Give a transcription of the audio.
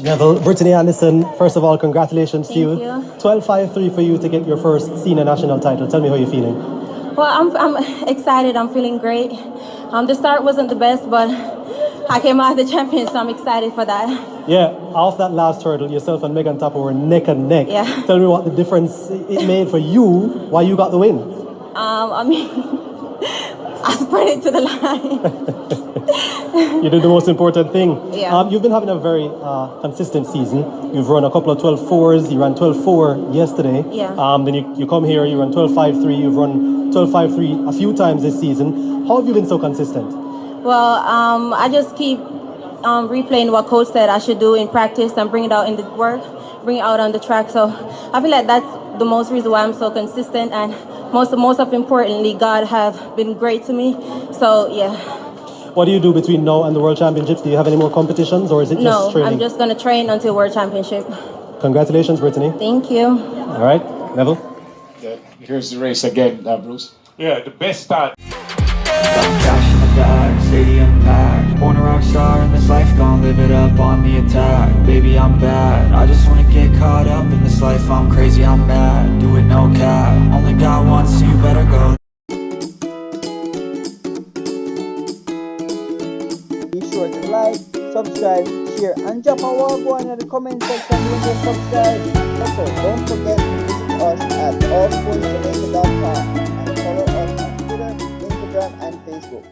Neville, Britany Anderson, first of all, congratulations to you. Thank you. 12.53 for you to get your first senior national title. Tell me how you're feeling. Well, I'm excited. I'm feeling great. The start wasn't the best, but I came out the champion, so I'm excited for that. Yeah, off that last hurdle, yourself and Megan Tapper were neck and neck. Yeah. Tell me what the difference it made for you, why you got the win. I mean, I sprinted to the line. You did the most important thing. Yeah. You've been having a very consistent season. You've run a couple of 12.4s. You ran 12.4 yesterday. Yeah. Then you come here, you run 12.53. You've run 12.53 a few times this season. How have you been so consistent? Well, I just keep replaying what coach said I should do in practice and bring it out in the work, bring it out on the track. So I feel like that's the most reason why I'm so consistent, and most of importantly, God have been great to me. So yeah. What do you do between now and the World Championships? Do you have any more competitions, or is it just training? No, I'm just going to train until World Championship. Congratulations, Britany. Thank you. All right, Neville. Yeah, here's the race again, Bruce. Yeah, the best start. Got cash in the bag, stadium packed. Born a rock star in this life, gon' live it up on the attack. Baby, I'm bad, I just wanna get caught up in this life. I'm crazy, I'm mad, do it no cap. Only got one, so you better go. Be sure to like, subscribe, share, and drop a wall go in the comment section when you subscribe. Also, don't forget to visit us at allsportsjamaica.com and follow us on Twitter, Instagram, and Facebook.